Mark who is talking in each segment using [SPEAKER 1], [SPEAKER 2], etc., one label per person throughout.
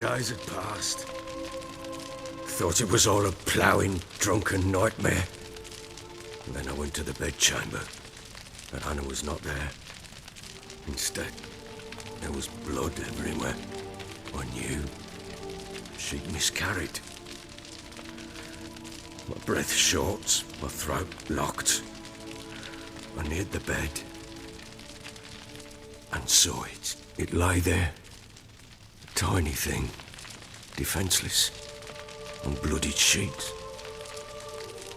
[SPEAKER 1] Days had passed. Thought it was all a ploughing, drunken nightmare. And then I went to the bedchamber, and Anna was not there. Instead, there was blood everywhere. I knew she'd miscarried. My breath short, my throat locked. I neared the bed and saw it. It lay there. A tiny thing, defenseless, on bloodied sheets.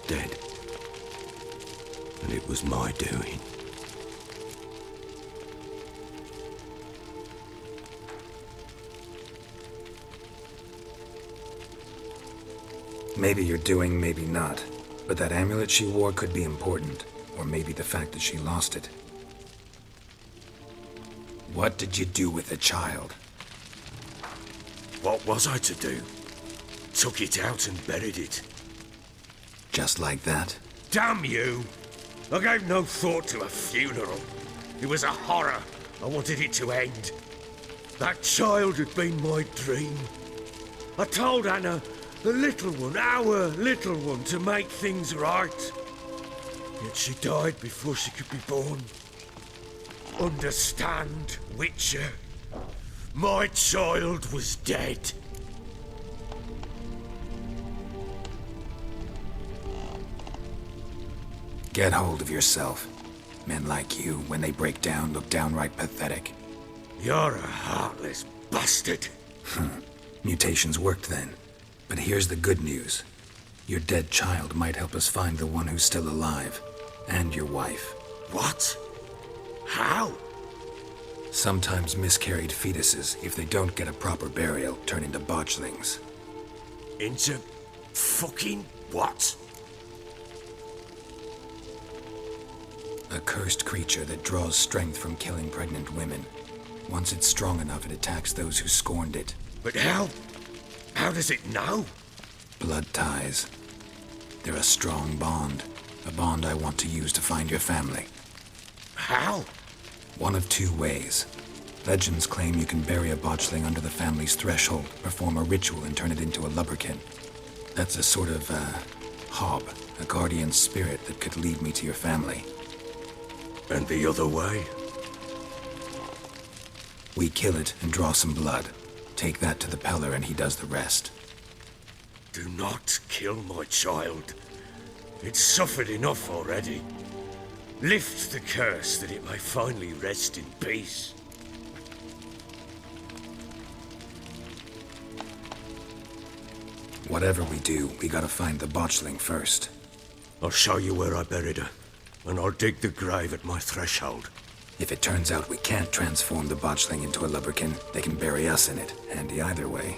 [SPEAKER 1] Dead. And it was my doing.
[SPEAKER 2] Maybe you're doing, maybe not. But that amulet she wore could be important. Or maybe the fact that she lost it. What did you do with the child?
[SPEAKER 1] What was I to do? Took it out and buried it.
[SPEAKER 2] Just like that?
[SPEAKER 1] Damn you! I gave no thought to a funeral. It was a horror. I wanted it to end. That child had been my dream. I told Anna, the little one, our little one, to make things right. Yet she died before she could be born. Understand, Witcher? My child was dead.
[SPEAKER 2] Get hold of yourself. Men like you, when they break down, look downright pathetic.
[SPEAKER 1] You're a heartless bastard.
[SPEAKER 2] Mutations worked then. But here's the good news. Your dead child might help us find the one who's still alive. And your wife.
[SPEAKER 1] What? How?
[SPEAKER 2] Sometimes miscarried fetuses, if they don't get a proper burial, turn into botchlings.
[SPEAKER 1] Into fucking what?
[SPEAKER 2] A cursed creature that draws strength from killing pregnant women. Once it's strong enough, it attacks those who scorned it.
[SPEAKER 1] But how? How does it know?
[SPEAKER 2] Blood ties. They're a strong bond. A bond I want to use to find your family.
[SPEAKER 1] How?
[SPEAKER 2] One of two ways. Legends claim you can bury a botchling under the family's threshold, perform a ritual, and turn it into a lubberkin. That's a sort of, hob, a guardian spirit that could lead me to your family.
[SPEAKER 1] And the other way?
[SPEAKER 2] We kill it and draw some blood. Take that to the Peller and he does the rest.
[SPEAKER 1] Do not kill my child. It's suffered enough already. Lift the curse that it may finally rest in peace.
[SPEAKER 2] Whatever we do, we gotta find the botchling first.
[SPEAKER 1] I'll show you where I buried her, and I'll dig the grave at my threshold.
[SPEAKER 2] If it turns out we can't transform the botchling into a lubberkin, they can bury us in it. Handy either way.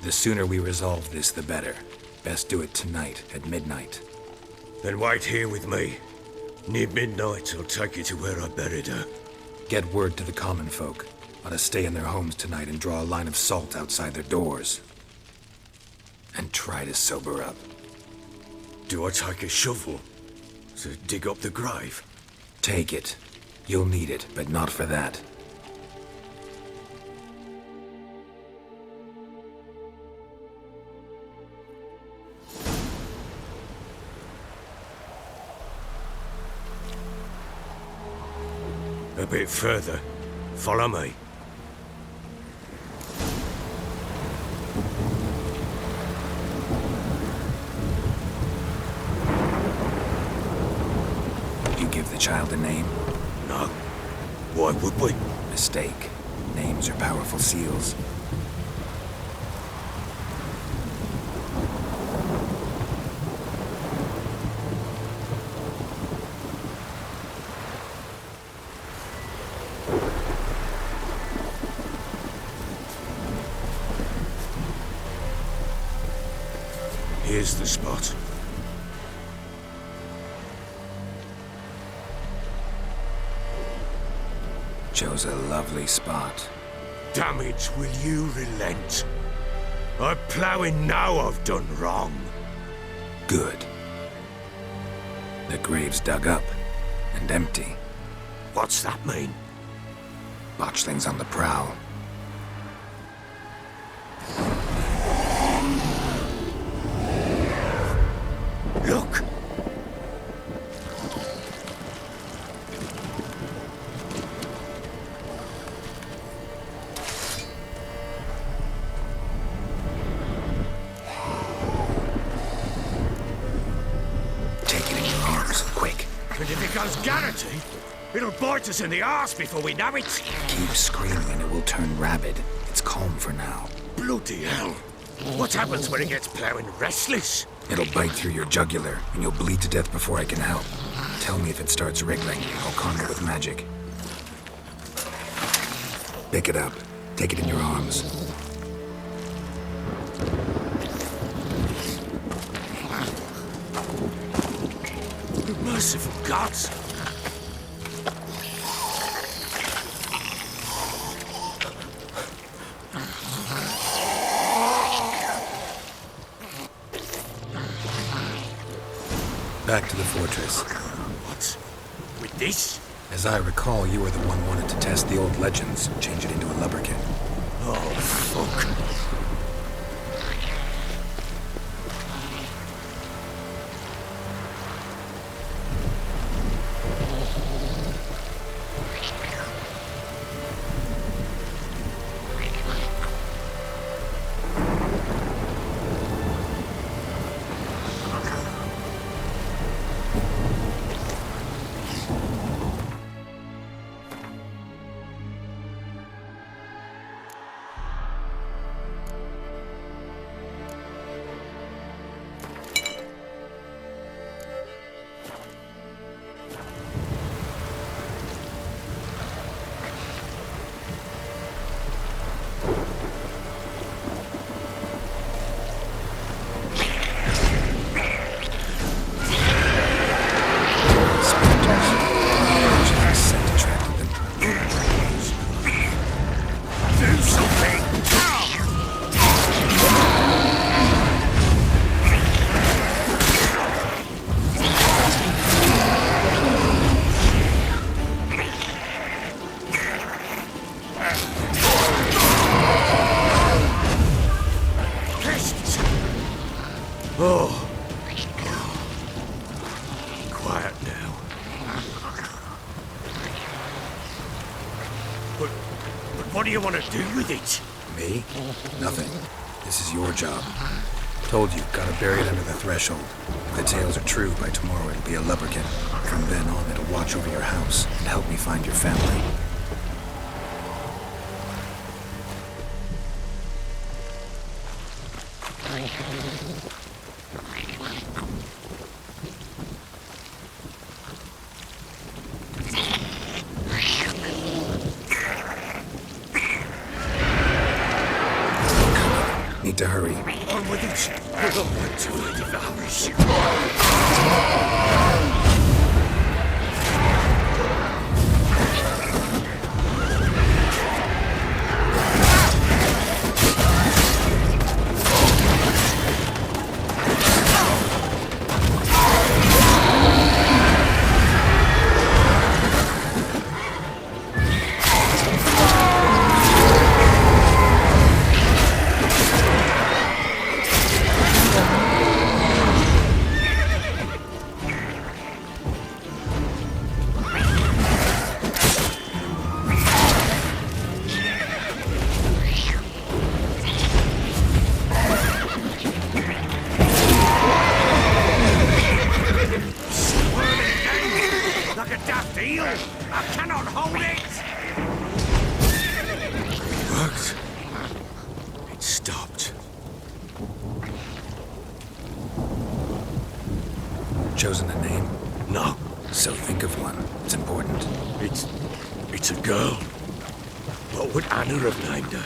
[SPEAKER 2] The sooner we resolve this, the better. Best do it tonight, at midnight.
[SPEAKER 1] Then wait here with me. Near midnight, I'll take you to where I buried her.
[SPEAKER 2] Get word to the common folk. Ought to stay in their homes tonight and draw a line of salt outside their doors. And try to sober up.
[SPEAKER 1] Do I take a shovel to dig up the grave?
[SPEAKER 2] Take it. You'll need it, but not for that.
[SPEAKER 1] A bit further. Follow me.
[SPEAKER 2] You give the child a name?
[SPEAKER 1] No. Why would we?
[SPEAKER 2] Mistake. Names are powerful seals.
[SPEAKER 1] Here's the spot.
[SPEAKER 2] Chose a lovely spot.
[SPEAKER 1] Damn it, will you relent? I'm ploughing now I've done wrong.
[SPEAKER 2] Good. The grave's dug up and empty.
[SPEAKER 1] What's that mean?
[SPEAKER 2] Botchlings on the prowl.
[SPEAKER 1] Look!
[SPEAKER 2] Take it in your arms, quick.
[SPEAKER 1] And if it goes guaranteed, it'll bite us in the arse before we know it.
[SPEAKER 2] Keep screaming and it will turn rabid. It's calm for now.
[SPEAKER 1] Bloody hell. What happens when it gets plowing restless?
[SPEAKER 2] It'll bite through your jugular, and you'll bleed to death before I can help. Tell me if it starts wriggling. I'll calm it with magic. Pick it up. Take it in your arms.
[SPEAKER 1] Merciful gods!
[SPEAKER 2] Back to the fortress.
[SPEAKER 1] What? With this?
[SPEAKER 2] As I recall, you were the one wanted to test the old legends, change it into a lubberkin.
[SPEAKER 1] Oh, fuck. Quiet now. But what do you want to do with it?
[SPEAKER 2] Me? Nothing. This is your job. Told you, gotta bury it under the threshold. If the tales are true, by tomorrow it'll be a lubberkin. From then on, it'll watch over your house and help me find your family. Need to hurry.
[SPEAKER 1] On with it. I don't want to devour you. I cannot hold it! It worked. It stopped.
[SPEAKER 2] Chosen a name?
[SPEAKER 1] No.
[SPEAKER 2] So think of one. It's important.
[SPEAKER 1] It's a girl. What would Anna have named her?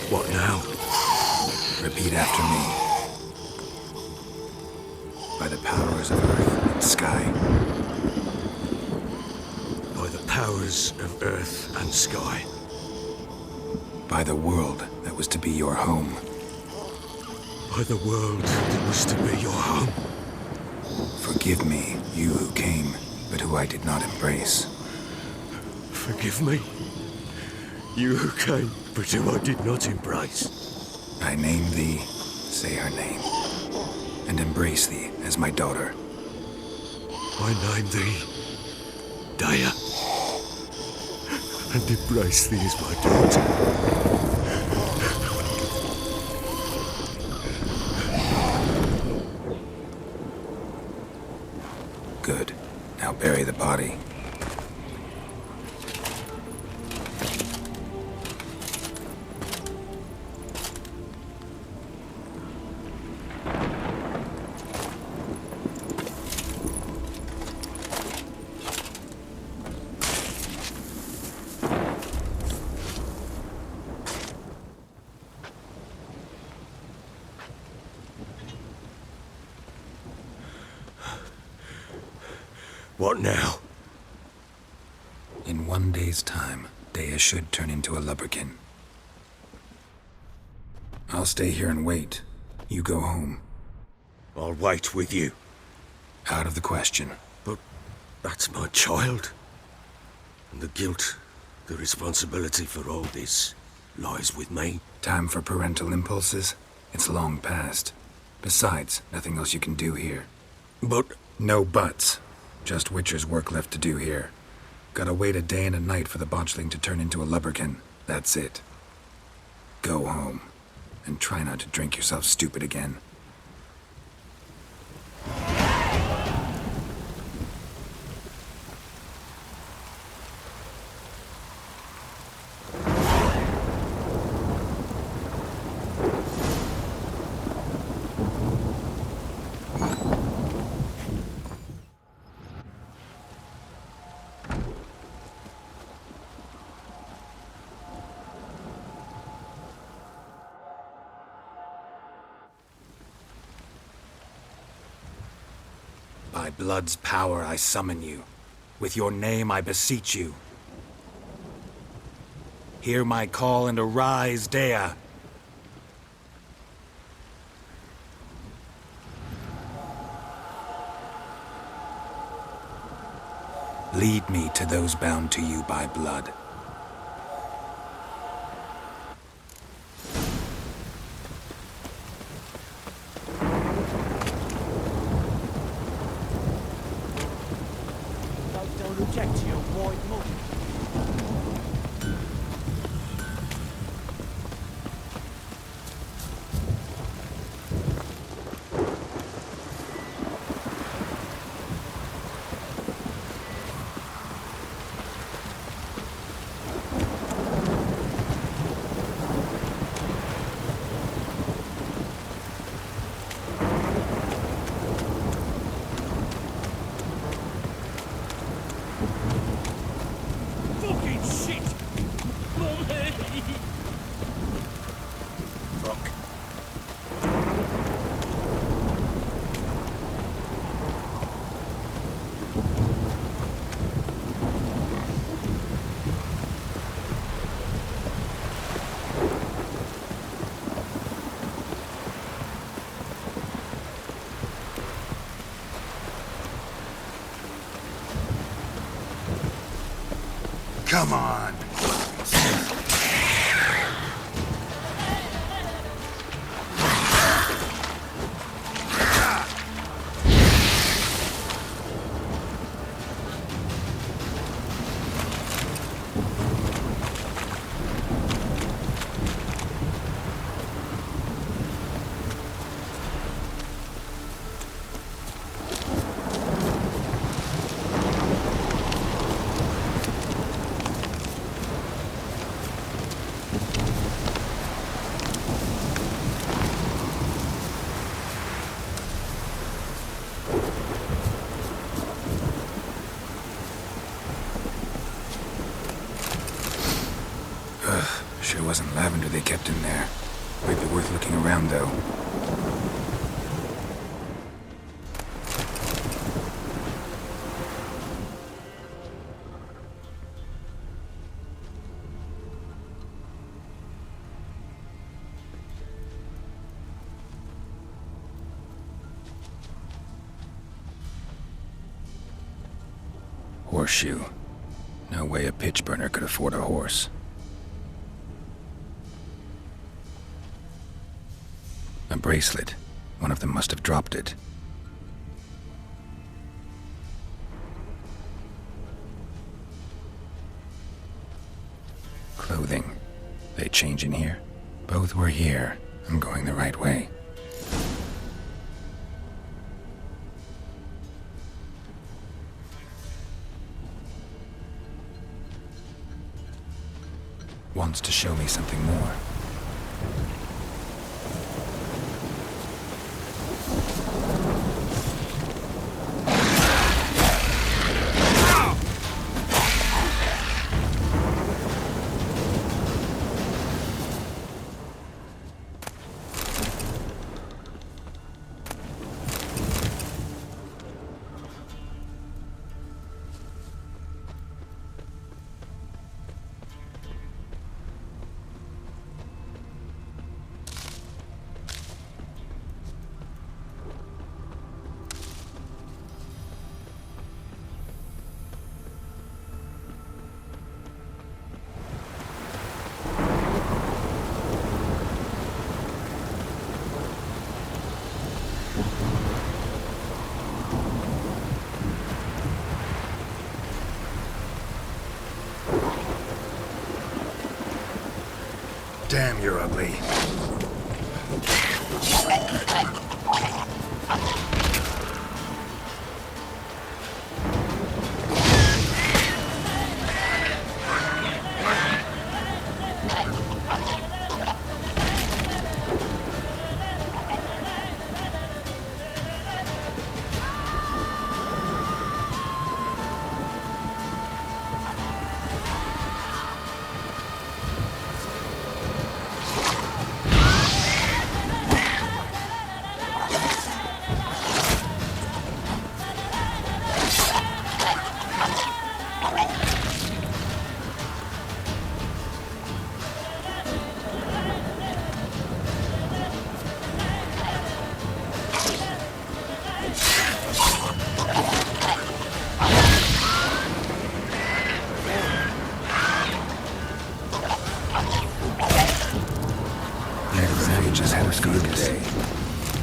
[SPEAKER 1] What now?
[SPEAKER 2] Repeat after me. by the powers of earth and sky.
[SPEAKER 1] By the powers of earth and sky.
[SPEAKER 2] By the world that was to be your home.
[SPEAKER 1] By the world that was to be your home.
[SPEAKER 2] Forgive me, you who came, but who I did not embrace.
[SPEAKER 1] Forgive me, you who came, but who I did not embrace.
[SPEAKER 2] I name thee, say her name, and embrace thee as my daughter.
[SPEAKER 1] I name thee Dea, and embrace thee as my daughter.
[SPEAKER 2] Good. Now bury the body.
[SPEAKER 1] What now?
[SPEAKER 2] In 1 day's time, Dea should turn into a lubberkin. I'll stay here and wait. You go home.
[SPEAKER 1] I'll wait with you.
[SPEAKER 2] Out of the question.
[SPEAKER 1] But that's my child. And the guilt, the responsibility for all this lies with me.
[SPEAKER 2] Time for parental impulses? It's long past. Besides, nothing else you can do here.
[SPEAKER 1] But...
[SPEAKER 2] No buts. Just Witcher's work left to do here. Gotta wait a day and a night for the botchling to turn into a lubberkin. That's it. Go home. And try not to drink yourself stupid again. By blood's power I summon you. With your name I beseech you. Hear my call and arise, Dea. Lead me to those bound to you by blood.
[SPEAKER 3] Don't object to your white moon. Fucking shit!
[SPEAKER 1] Fuck.
[SPEAKER 2] Come on. Sure wasn't lavender they kept in there. Might be worth looking around, though. horseshoe. No way a pitch burner could afford a horse. A bracelet. One of them must have dropped it. Clothing. They change in here? Both were here. I'm going the right way. Wants to show me something more. Damn, you're ugly.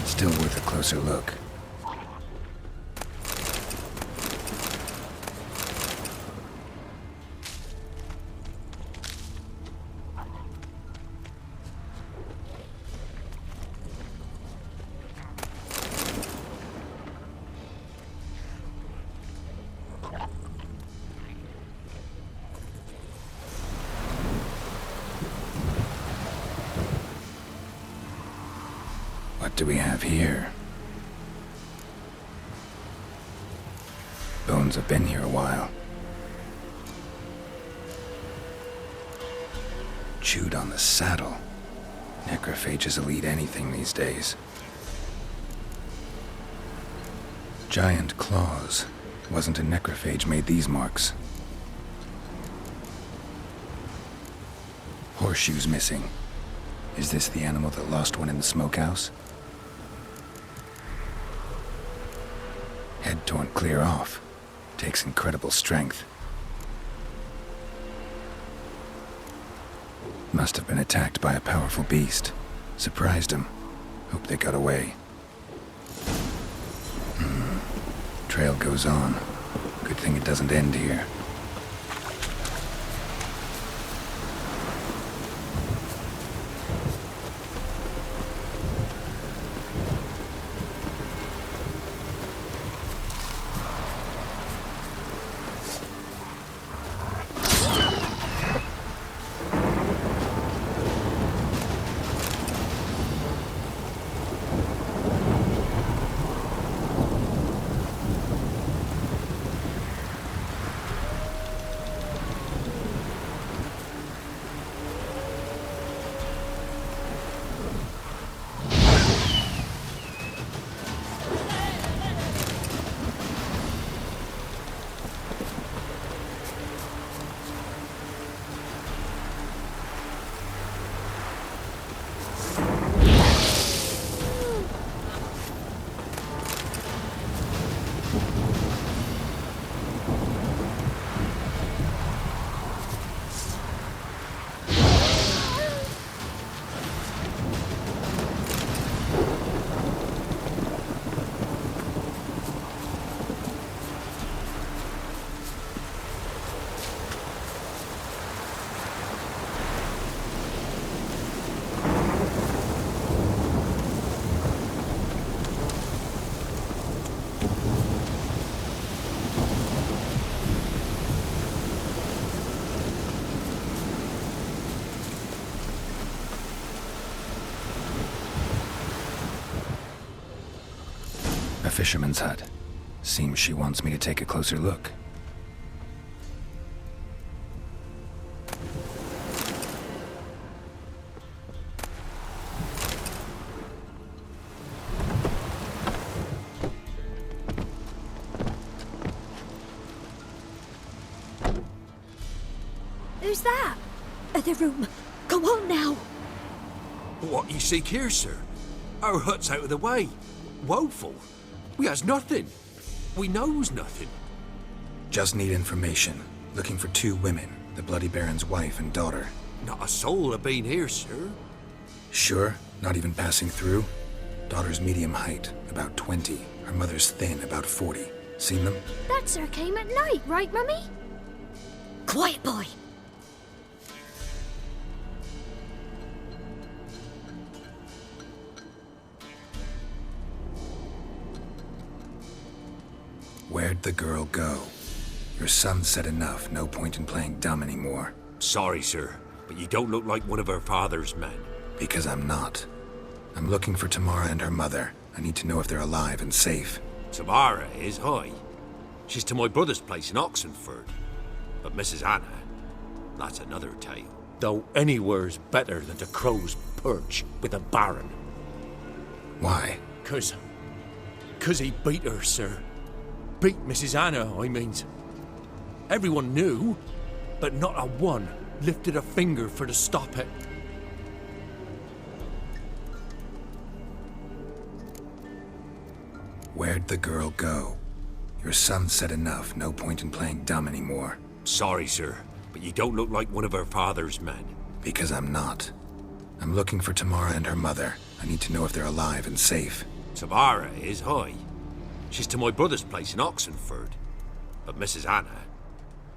[SPEAKER 2] Still worth a closer look. What do we have here? Bones have been here a while. Chewed on the saddle. Necrophages will eat anything these days. Giant claws. Wasn't a necrophage made these marks. Horseshoes missing. Is this the animal that lost one in the smokehouse? Head torn clear off. Takes incredible strength. Must have been attacked by a powerful beast. Surprised him. Hope they got away. Trail goes on. Good thing it doesn't end here. A fisherman's hut. Seems she wants me to take a closer look.
[SPEAKER 4] Who's that? Other room. Come on now.
[SPEAKER 5] What you seek here, sir? Our hut's out of the way. Woeful. We has nothing. We knows nothing.
[SPEAKER 2] Just need information. Looking for 2 women, the Bloody Baron's wife and daughter.
[SPEAKER 5] Not a soul have been here, sir.
[SPEAKER 2] Sure? Not even passing through? Daughter's medium height, about 20. Her mother's thin, about 40. Seen them?
[SPEAKER 4] That sir came at night, right, Mummy? Quiet, boy.
[SPEAKER 2] Where'd the girl go? Your son said enough, no point in playing dumb anymore.
[SPEAKER 5] Sorry, sir, but you don't look like one of our father's men.
[SPEAKER 2] Because I'm not. I'm looking for Tamara and her mother. I need to know if they're alive and safe.
[SPEAKER 5] Tamara is, aye. She's to my brother's place in Oxenford. But Mrs. Anna, that's another tale. Though anywhere's better than to crow's perch with a baron.
[SPEAKER 2] Why?
[SPEAKER 5] 'Cause he beat her, sir. Beat Mrs. Anna, I means. Everyone knew, but not a one lifted a finger for to stop it.
[SPEAKER 2] Where'd the girl go? Your son said enough, no point in playing dumb anymore.
[SPEAKER 5] Sorry, sir, but you don't look like one of our father's men.
[SPEAKER 2] Because I'm not. I'm looking for Tamara and her mother. I need to know if they're alive and safe.
[SPEAKER 5] Tamara is, aye. She's to my brother's place in Oxenford. But Mrs. Anna,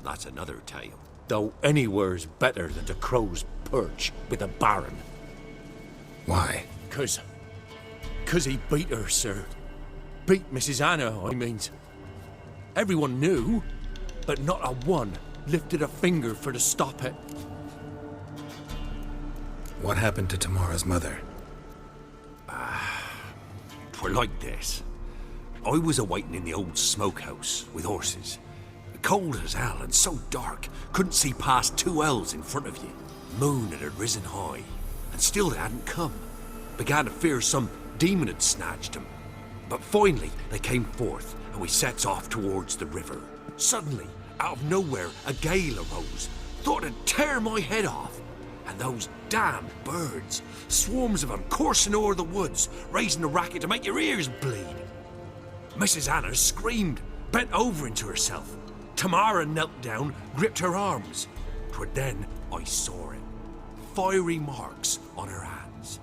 [SPEAKER 5] that's another tale. Though anywhere's better than to crow's perch with a baron.
[SPEAKER 2] Why?
[SPEAKER 5] 'Cause he beat her, sir. Beat Mrs. Anna, I means. Everyone knew, but not a one lifted a finger for to stop it.
[SPEAKER 2] What happened to Tamara's mother?
[SPEAKER 5] 'Twere like this. I was awaiting in the old smokehouse with horses. Cold as hell and so dark, couldn't see past 2 ells in front of you. Moon had risen high, and still they hadn't come. Began to fear some demon had snatched them. But finally they came forth, and we sets off towards the river. Suddenly, out of nowhere, a gale arose. Thought it'd tear my head off. And those damned birds, swarms of them coursing o'er the woods, raising a racket to make your ears bleed. Mrs. Anna screamed, bent over into herself. Tamara knelt down, gripped her arms. 'Twere then I saw it. Fiery marks on her hands.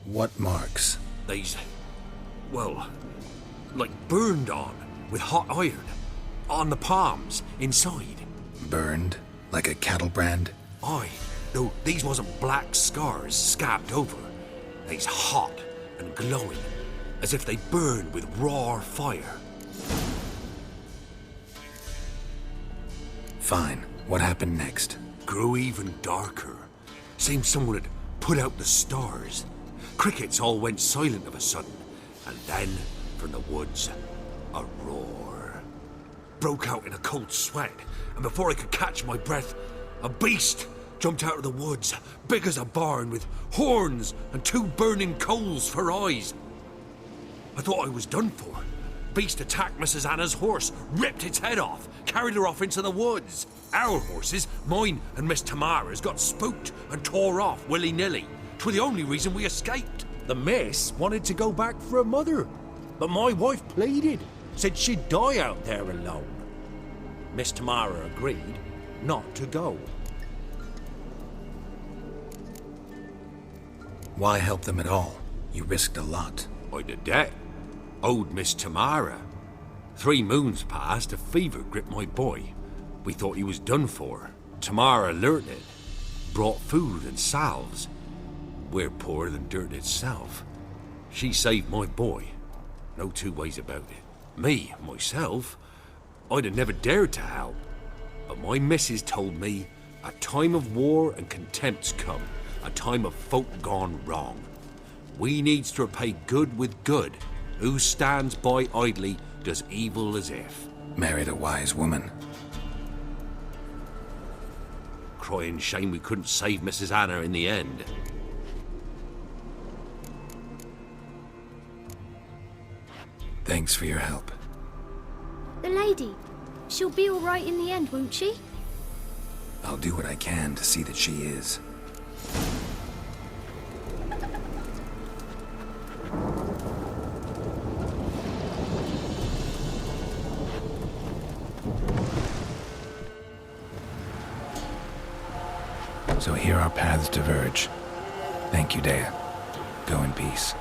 [SPEAKER 2] What marks?
[SPEAKER 5] They's, well, like burned on with hot iron. On the palms, inside.
[SPEAKER 2] Burned? Like a cattle brand?
[SPEAKER 5] Aye, though these wasn't black scars scabbed over. They's hot and glowing, as if they burned with raw fire.
[SPEAKER 2] Fine. What happened next?
[SPEAKER 5] Grew even darker. Seemed someone had put out the stars. Crickets all went silent of a sudden, and then, from the woods, a roar. Broke out in a cold sweat, and before I could catch my breath, a beast jumped out of the woods, big as a barn, with horns and 2 burning coals for eyes. I thought I was done for. Beast attacked Mrs. Anna's horse, ripped its head off, carried her off into the woods. Our horses, mine and Miss Tamara's, got spooked and tore off willy-nilly. 'Twere the only reason we escaped. The miss wanted to go back for her mother, but my wife pleaded, said she'd die out there alone. Miss Tamara agreed not to go.
[SPEAKER 2] Why help them at all? You risked a lot.
[SPEAKER 5] I'd a debt. Owed Miss Tamara. 3 moons passed, a fever gripped my boy. We thought he was done for. Tamara learnt it. Brought food and salves. We're poorer than dirt itself. She saved my boy. No 2 ways about it. Me, myself, I'd have never dared to help. But my My missus told me a time of war and contempt's come, a time of folk gone wrong. We needs to repay good with good. Who stands by idly does evil as if.
[SPEAKER 2] Married a wise woman.
[SPEAKER 5] Crying shame we couldn't save Mrs. Anna in the end.
[SPEAKER 2] Thanks for your help.
[SPEAKER 4] The lady. She'll be all right in the end, won't she?
[SPEAKER 2] I'll do what I can to see that she is. So here our paths diverge. Thank you, Dea. Go in peace.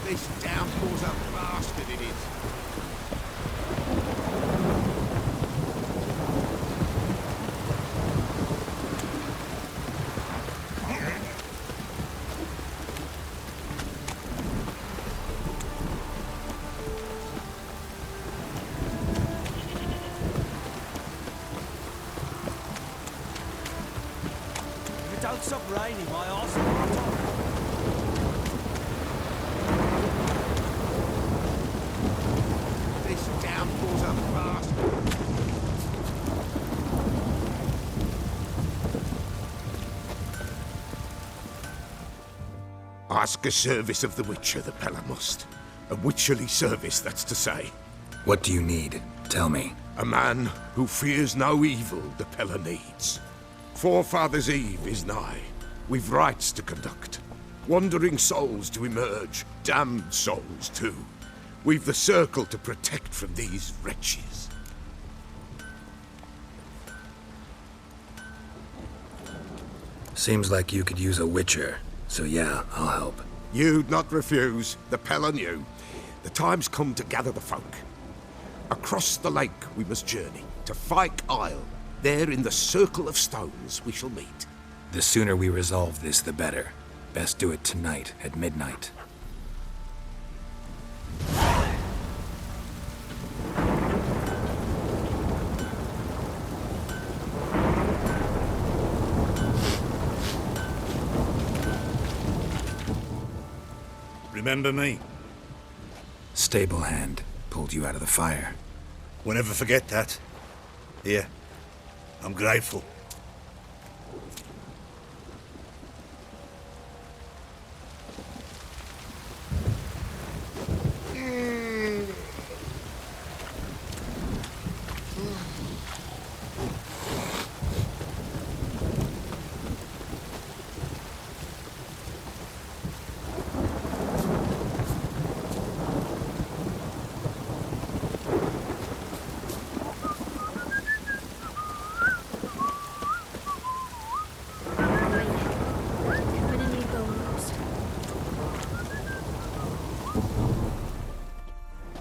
[SPEAKER 6] This downpour's a bastard, it is.
[SPEAKER 3] If it don't stop raining, my arse will rot off.
[SPEAKER 6] ask a service of the Witcher, the Pella must. A witcherly service, that's to say.
[SPEAKER 2] What do you need? Tell me.
[SPEAKER 6] A man who fears no evil the Pella needs. Forefathers' Eve is nigh. We've rites to conduct. Wandering souls to emerge. Damned souls, too. We've the circle to protect from these wretches.
[SPEAKER 2] Seems like you could use a witcher. So yeah, I'll help.
[SPEAKER 6] You'd not refuse. The Pella knew. The time's come to gather the folk. Across the lake we must journey, to Fyke Isle. There in the circle of stones we shall meet.
[SPEAKER 2] The sooner we resolve this, the better. Best do it tonight, at midnight.
[SPEAKER 7] Remember me?
[SPEAKER 2] Stable hand pulled you out of the fire.
[SPEAKER 7] We'll never forget that. Here, I'm grateful.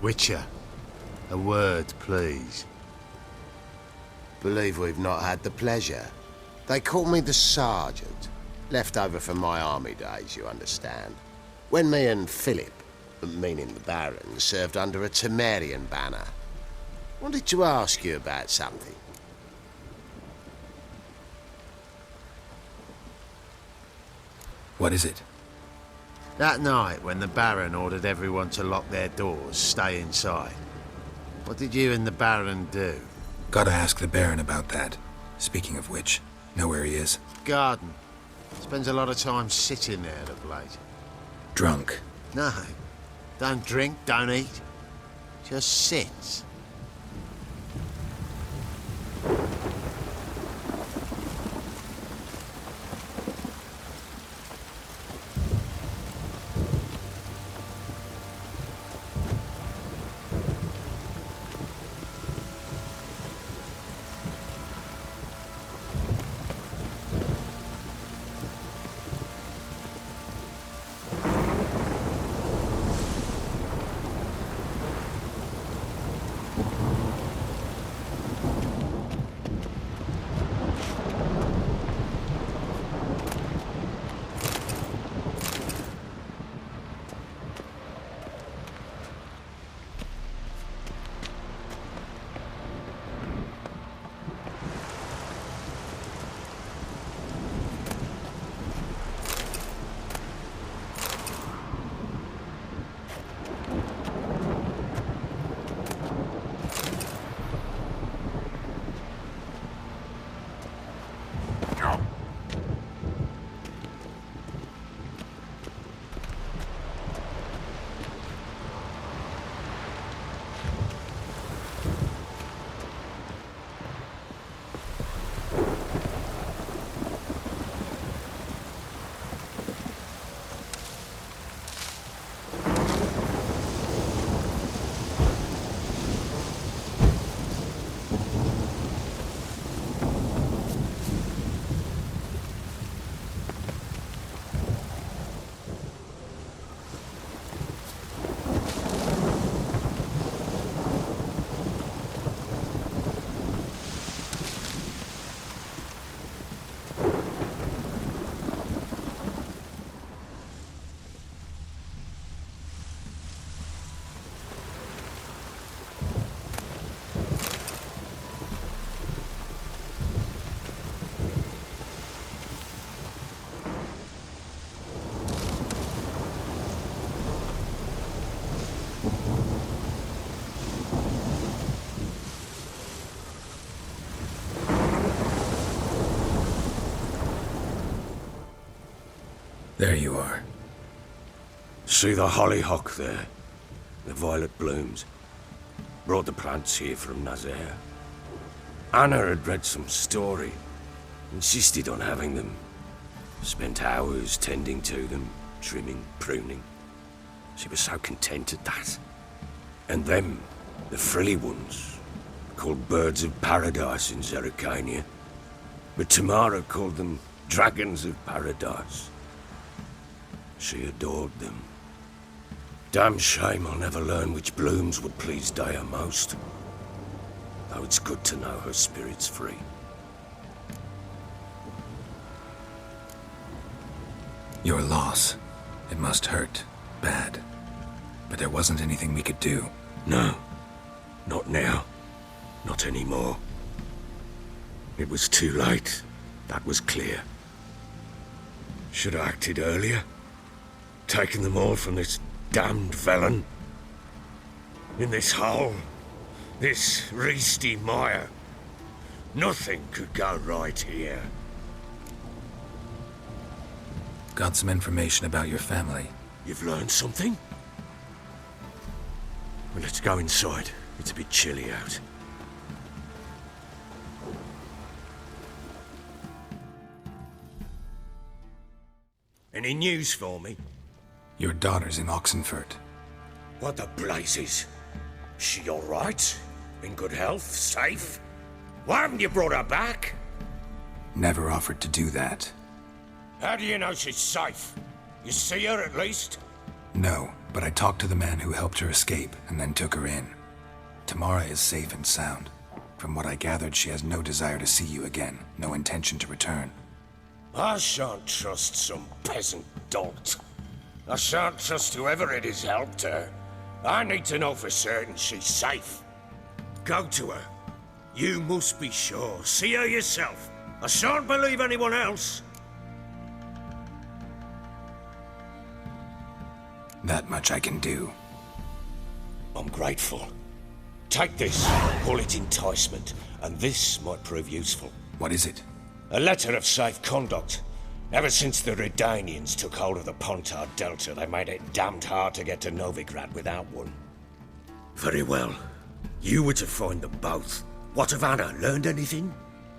[SPEAKER 8] Witcher, a word, please. Believe we've not had the pleasure. They call me the Sergeant. Left over from my army days, you understand. When me and Philip, meaning the Baron, served under a Temerian banner. Wanted to ask you about something.
[SPEAKER 2] What is it?
[SPEAKER 8] That night, when the Baron ordered everyone to lock their doors, stay inside, what did you and the Baron do?
[SPEAKER 2] Gotta ask the Baron about that. Speaking of which, know where he is?
[SPEAKER 8] Garden. Spends a lot of time sitting there of late.
[SPEAKER 2] Drunk.
[SPEAKER 8] No. Don't drink, don't eat. Just sits.
[SPEAKER 2] There you are.
[SPEAKER 1] See the hollyhock there? The violet blooms. Brought the plants here from Nazaire. Anna had read some story. Insisted on having them. Spent hours tending to them, trimming, pruning. She was so content at that. And them, the frilly ones, called birds of paradise in Zerrikania. But Tamara called them dragons of paradise. She adored them. Damn shame I'll never learn which blooms would please Dea most. Though it's good to know her spirit's free.
[SPEAKER 2] Your loss. It must hurt. Bad. But there wasn't anything we could do.
[SPEAKER 1] No. Not now. Not anymore. It was too late. That was clear. Should have acted earlier. Taken them all from this damned felon. In this hole. This reesty mire. Nothing could go right here.
[SPEAKER 2] Got some information about your family.
[SPEAKER 1] You've learned something? Well, let's go inside. It's a bit chilly out. Any news for me?
[SPEAKER 2] Your daughter's in Oxenfurt.
[SPEAKER 1] What the blazes? She all right? In good health? Safe? Why haven't you brought her back?
[SPEAKER 2] Never offered to do that.
[SPEAKER 1] How do you know she's safe? You see her at least?
[SPEAKER 2] No, but I talked to the man who helped her escape and then took her in. Tamara is safe and sound. From what I gathered, she has no desire to see you again, no intention to return.
[SPEAKER 1] I shan't trust some peasant dolt. I shan't trust whoever it is helped her. I need to know for certain she's safe. Go to her. You must be sure. See her yourself. I shan't believe anyone else.
[SPEAKER 2] That much I can do.
[SPEAKER 1] I'm grateful. Take this, call it enticement, and this might prove useful.
[SPEAKER 2] What is it?
[SPEAKER 1] A letter of safe conduct. Ever since the Redanians took hold of the Pontar Delta, they made it damned hard to get to Novigrad without one. Very well. You were to find them both. What of Anna? Learned anything?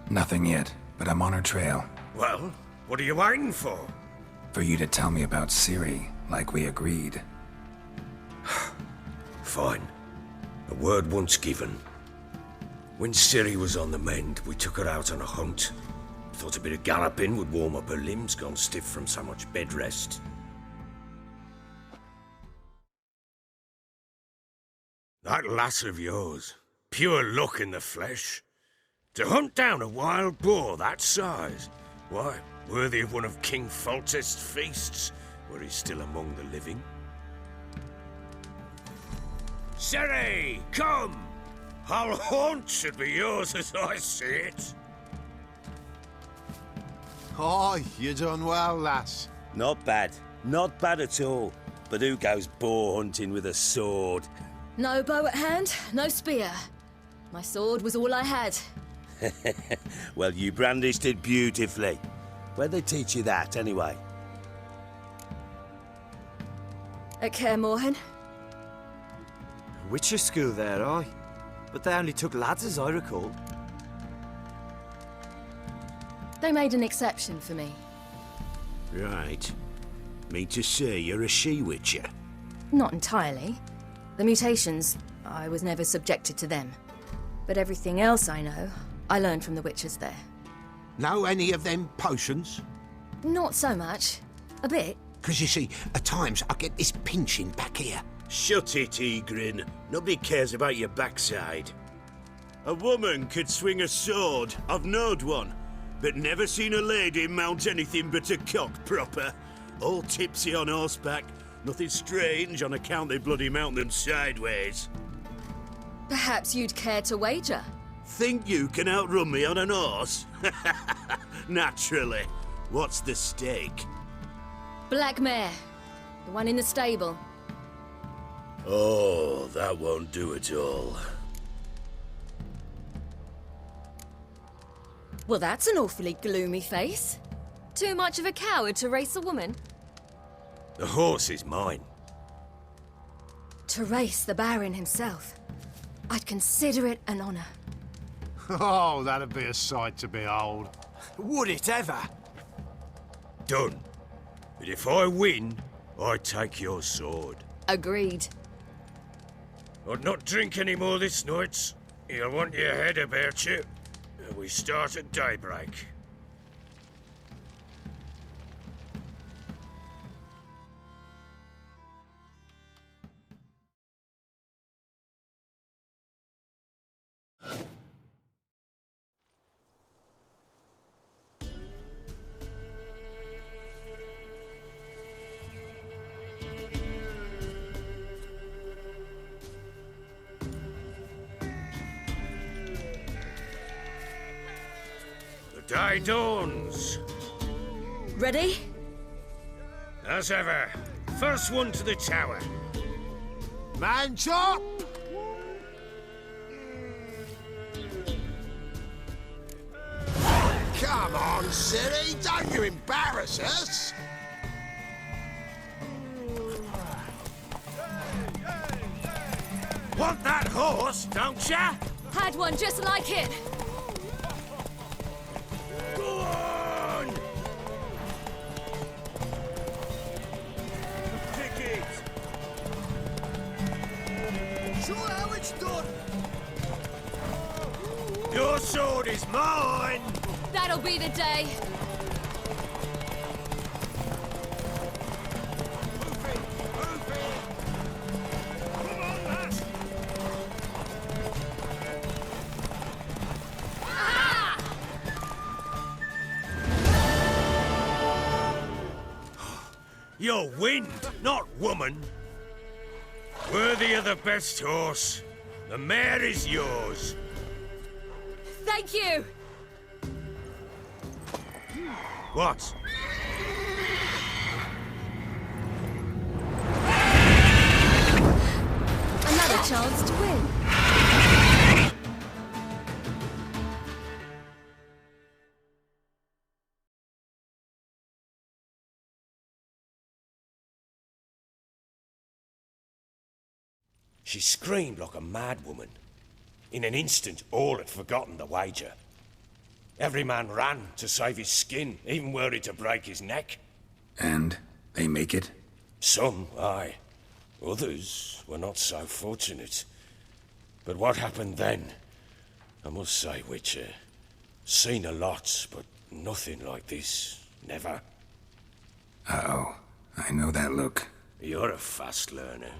[SPEAKER 2] Nothing yet, but I'm on her trail.
[SPEAKER 1] Well, what are you waiting for?
[SPEAKER 2] For you to tell me about Ciri, like we agreed.
[SPEAKER 1] Fine. A word once given. When Ciri was on the mend, we took her out on a hunt. Thought a bit of galloping would warm up her limbs, gone stiff from so much bed rest. That lass of yours, pure luck in the flesh. To hunt down a wild boar that size, why, worthy of one of King Foltest's feasts, were he still among the living. Ciri, come! Our haunt should be yours as I see it.
[SPEAKER 9] Oh, you done well, lass.
[SPEAKER 10] Not bad. Not bad at all. But who goes boar hunting with a sword?
[SPEAKER 11] No bow at hand, no spear. My sword was all I had.
[SPEAKER 10] Well, you brandished it beautifully. Where'd they teach you that, anyway?
[SPEAKER 11] At Kaer Morhen.
[SPEAKER 3] Witcher school there, aye. But they only took lads, as I recall.
[SPEAKER 11] They made an exception for me.
[SPEAKER 5] Right. Mean to say you're a she-witcher?
[SPEAKER 11] Not entirely. The mutations, I was never subjected to them. But everything else I know, I learned from the witches there.
[SPEAKER 7] Know any of them potions?
[SPEAKER 11] Not so much. A bit.
[SPEAKER 7] 'Cause you see, at times I get this pinching back here.
[SPEAKER 10] Shut it, Egrin. Nobody cares about your backside. A woman could swing a sword. I've knowed one. But never seen a lady mount anything but a cock proper. All tipsy on horseback. Nothing strange on account they bloody mount them sideways.
[SPEAKER 11] Perhaps you'd care to wager?
[SPEAKER 10] Think you can outrun me on an horse? Naturally. What's the stake?
[SPEAKER 11] Black mare. The one in the stable.
[SPEAKER 10] Oh, that won't do at all.
[SPEAKER 11] Well, that's an awfully gloomy face. Too much of a coward to race a woman?
[SPEAKER 1] The horse is mine.
[SPEAKER 11] To race the Baron himself, I'd consider it an honor.
[SPEAKER 9] Oh, that'd be a sight to behold.
[SPEAKER 3] Would it ever?
[SPEAKER 1] Done. But if I win, I take your sword.
[SPEAKER 11] Agreed.
[SPEAKER 1] I'd not drink any more this night. You'll want your head about you. We start at daybreak. The day dawns.
[SPEAKER 11] Ready?
[SPEAKER 1] As ever, first one to the tower.
[SPEAKER 9] Man chop!
[SPEAKER 8] Come on, silly, don't you embarrass us!
[SPEAKER 1] Want that horse, don't ya?
[SPEAKER 11] Had one just like it.
[SPEAKER 1] Go on! Pick it!
[SPEAKER 3] Show how it's done.
[SPEAKER 1] Your sword is mine!
[SPEAKER 11] That'll be the day.
[SPEAKER 1] You're wind, not woman. Worthy of the best horse. The mare is yours.
[SPEAKER 11] Thank you.
[SPEAKER 1] What?
[SPEAKER 11] Another chance to win.
[SPEAKER 1] She screamed like a mad woman. In an instant, all had forgotten the wager. Every man ran to save his skin, even were it to break his neck.
[SPEAKER 2] And they make it?
[SPEAKER 1] Some, aye. Others were not so fortunate. But what happened then? I must say, Witcher, seen a lot, but nothing like this. Never.
[SPEAKER 2] Uh-oh. I know that look.
[SPEAKER 1] You're a fast learner.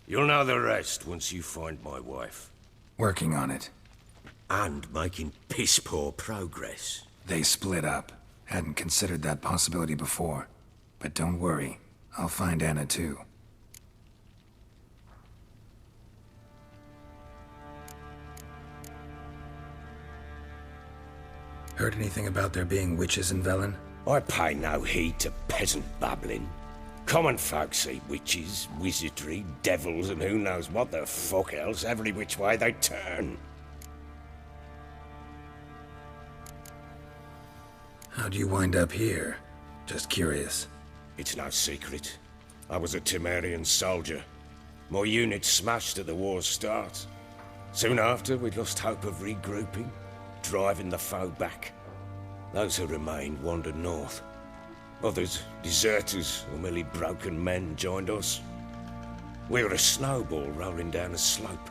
[SPEAKER 1] You'll know the rest once you find my wife.
[SPEAKER 2] Working on it.
[SPEAKER 1] And making piss-poor progress.
[SPEAKER 2] They split up. Hadn't considered that possibility before. But don't worry. I'll find Anna too. Heard anything about there being witches in Velen?
[SPEAKER 1] I pay no heed to peasant babbling. Common folk see witches, wizardry, devils, and who knows what the fuck else every which way they turn.
[SPEAKER 2] How'd you wind up here? Just curious.
[SPEAKER 1] It's no secret. I was a Temerian soldier. My unit smashed at the war's start. Soon after, we lost hope of regrouping, driving the foe back. Those who remained wandered north. Others, deserters or merely broken men, joined us. We were a snowball rolling down a slope.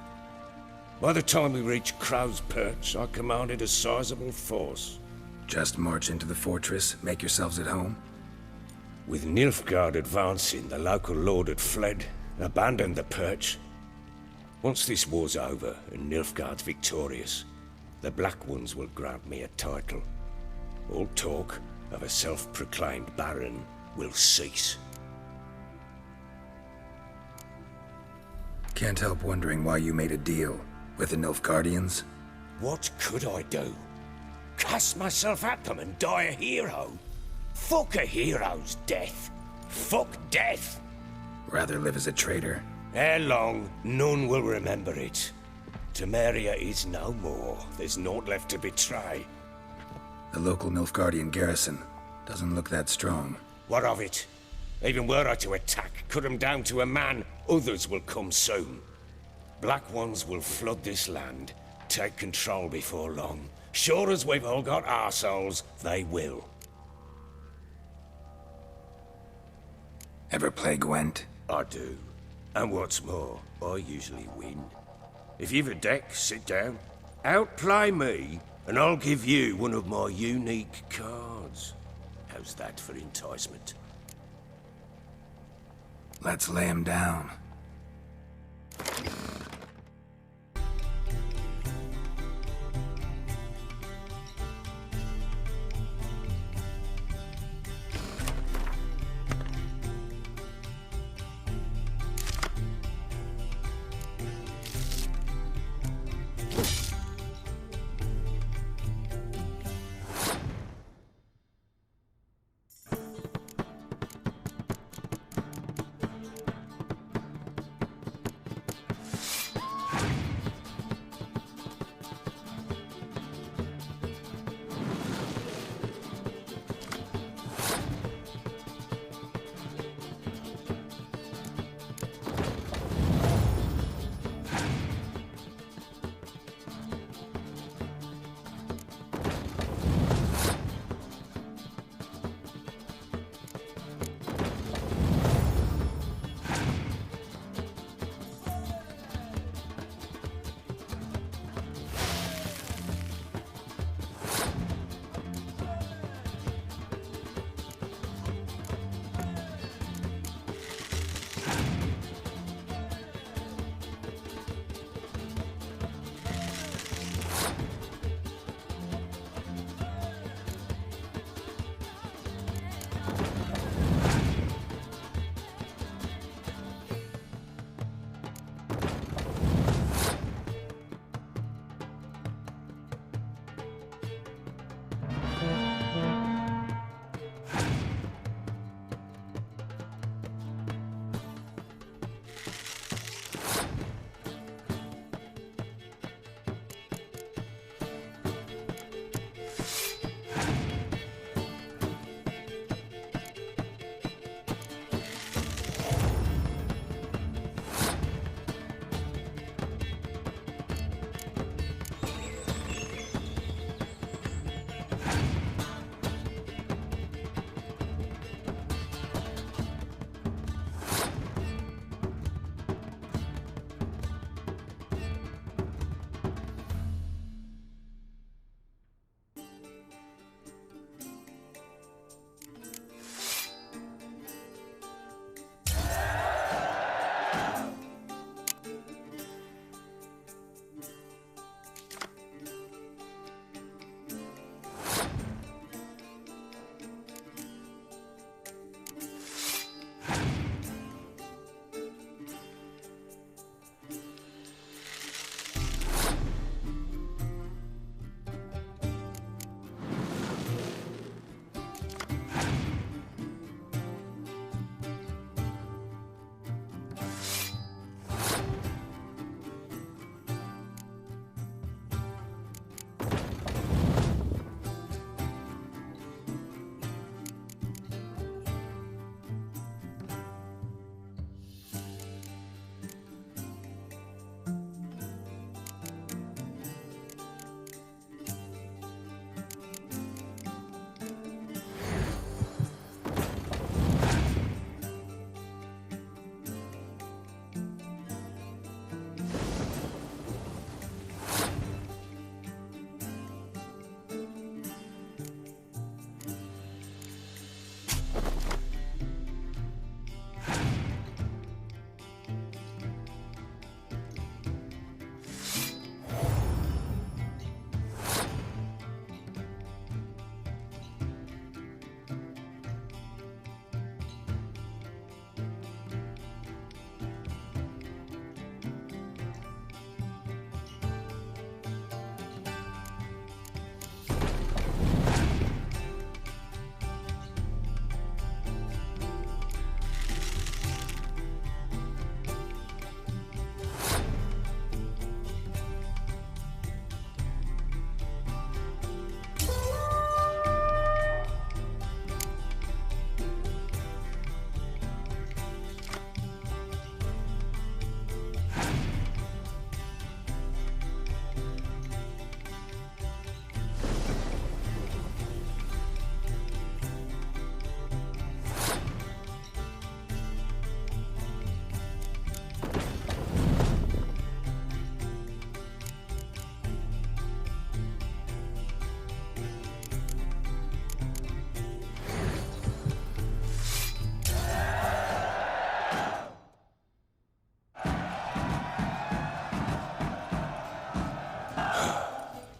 [SPEAKER 1] By the time we reached Crow's Perch, I commanded a sizable force.
[SPEAKER 2] Just march into the fortress, make yourselves at home?
[SPEAKER 1] With Nilfgaard advancing, the local lord had fled, abandoned the Perch. Once this war's over and Nilfgaard's victorious, the Black Ones will grant me a title. All talk of a self-proclaimed Baron will cease.
[SPEAKER 2] Can't help wondering why you made a deal with the Nilfgaardians.
[SPEAKER 1] What could I do? Cast myself at them and die a hero? Fuck a hero's death. Fuck death.
[SPEAKER 2] Rather live as a traitor.
[SPEAKER 1] Ere long, none will remember it. Temeria is no more. There's naught left to betray.
[SPEAKER 2] The local Nilfgaardian garrison doesn't look that strong.
[SPEAKER 1] What of it? Even were I to attack, cut 'em down to a man, others will come soon. Black Ones will flood this land, take control before long. Sure as we've all got arseholes, they will.
[SPEAKER 2] Ever play Gwent?
[SPEAKER 1] I do. And what's more, I usually win. If you've a deck, sit down. Outplay me, and I'll give you one of my unique cards. How's that for enticement?
[SPEAKER 2] Let's lay him down.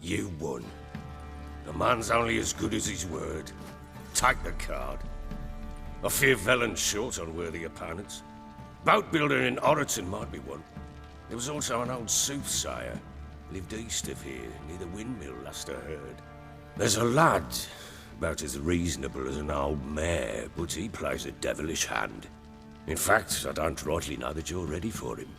[SPEAKER 1] You won. A man's only as good as his word. Take the card. I fear Velen's short on worthy opponents. Boat building in Oroton might be one. There was also an old soothsayer. Lived east of here, near the windmill, last I heard. There's a lad, about as reasonable as an old mare, but he plays a devilish hand. In fact, I don't rightly know that you're ready for him.